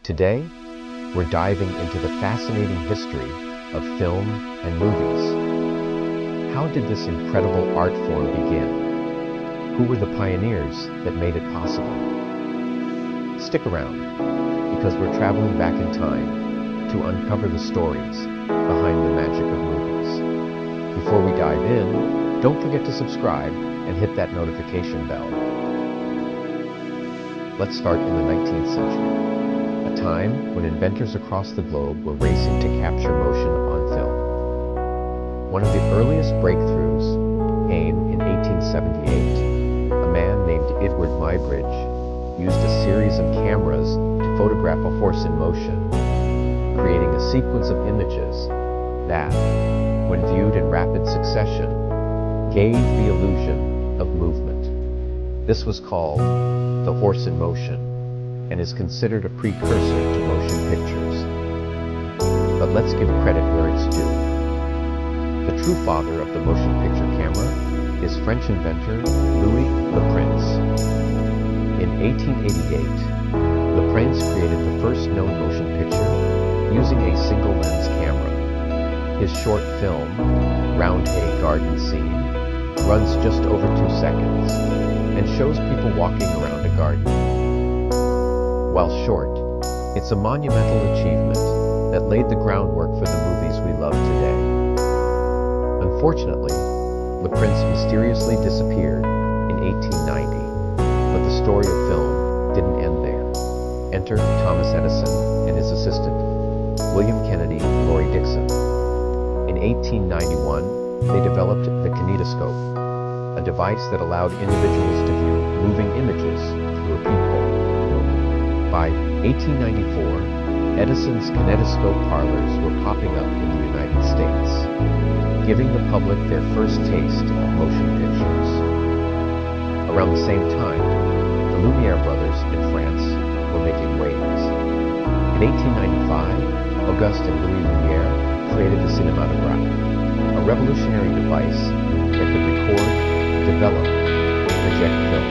Today, we're diving into the fascinating history of film and movies. How did this incredible art form begin? Who were the pioneers that made it possible? Stick around, because we're traveling back in time to uncover the stories behind the magic of movies. Before we dive in, don't forget to subscribe and hit that notification bell. Let's start in the 19th century, a time when inventors across the globe were racing to capture motion on film. One of the earliest breakthroughs came in 1878. A man named Eadweard Muybridge used a series of cameras to photograph a horse in motion, creating a sequence of images that, when viewed in rapid succession, gave the illusion of movement. This was called the horse in motion, and is considered a precursor to motion pictures. But let's give credit where it's due. The true father of the motion picture camera is French inventor Louis Le Prince. In 1888, Le Prince created the first known motion picture using a single lens camera. His short film, Roundhay Garden Scene, runs just over 2 seconds and shows people walking around a garden. While short, it's a monumental achievement that laid the groundwork for the movies we love today. Unfortunately, Le Prince mysteriously disappeared in 1890, but the story of film didn't end there. Enter Thomas Edison and his assistant, William Kennedy Laurie Dixon. In 1891, they developed the kinetoscope, a device that allowed individuals to view moving images through a peephole. By 1894, Edison's kinetoscope parlors were popping up in the United States, giving the public their first taste of motion pictures. Around the same time, the Lumiere brothers in France were making waves. In 1895, Auguste and Louis Lumiere created the cinématographe, a revolutionary device that could record, develop, and project film.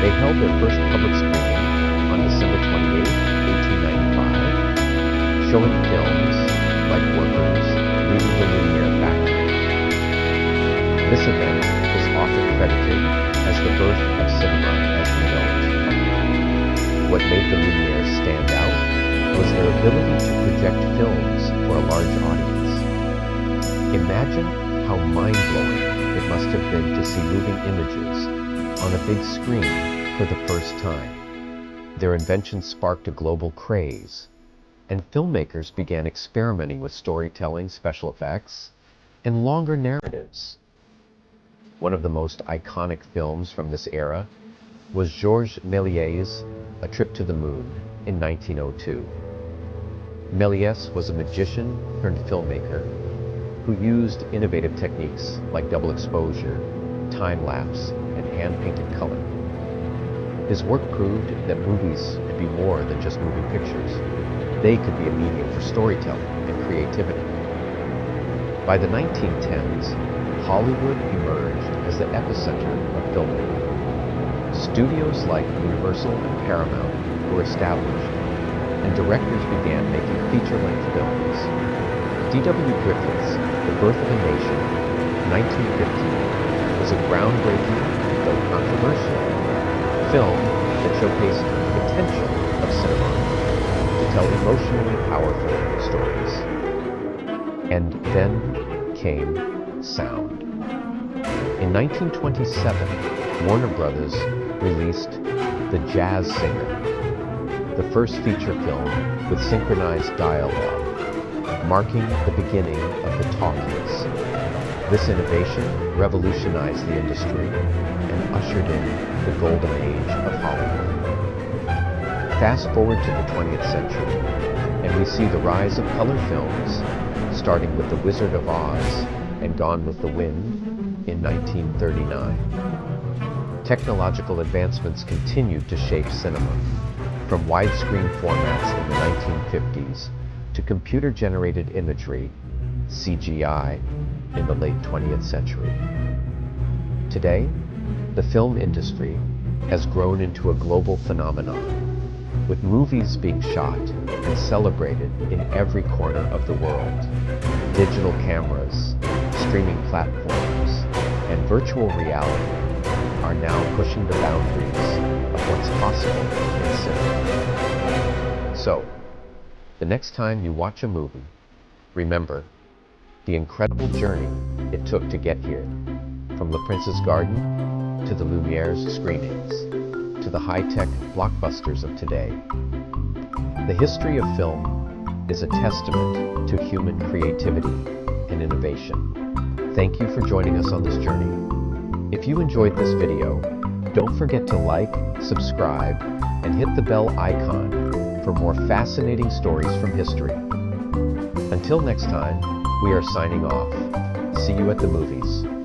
They held their first public screening on December 28, 1895, showing films like workers leaving the Lumiere factory. This event is often credited as the birth of cinema as we know it. What made the Lumiere stand out was their ability to project films for a large audience. Imagine how mind-blowing it must have been to see moving images on a big screen for the first time. Their invention sparked a global craze, and filmmakers began experimenting with storytelling, special effects, and longer narratives. One of the most iconic films from this era was Georges Méliès's A Trip to the Moon in 1902. Méliès was a magician turned filmmaker who used innovative techniques like double exposure, time-lapse, and hand-painted color. His work proved that movies could be more than just moving pictures. They could be a medium for storytelling and creativity. By the 1910s, Hollywood emerged as the epicenter of filmmaking. Studios like Universal and Paramount were established, and directors began making feature-length films. D.W. Griffith's The Birth of a Nation, 1915, was a groundbreaking, though controversial, film that showcased the potential of cinema to tell emotionally powerful stories. And then came sound. In 1927, Warner Brothers released The Jazz Singer, the first feature film with synchronized dialogue, marking the beginning of the talkies. This innovation revolutionized the industry and ushered in the golden age of Hollywood. Fast forward to the 20th century, and we see the rise of color films, starting with The Wizard of Oz and Gone with the Wind in 1939. Technological advancements continued to shape cinema, from widescreen formats in the 1950s to computer-generated imagery, CGI, in the late 20th century. Today, the film industry has grown into a global phenomenon, with movies being shot and celebrated in every corner of the world. Digital cameras, streaming platforms, and virtual reality are now pushing the boundaries of what's possible in cinema. So, the next time you watch a movie, remember the incredible journey it took to get here, from the Prince's Garden to the Lumiere's screenings, to the high-tech blockbusters of today. The history of film is a testament to human creativity and innovation. Thank you for joining us on this journey. If you enjoyed this video, don't forget to like, subscribe, and hit the bell icon for more fascinating stories from history. Until next time, we are signing off. See you at the movies.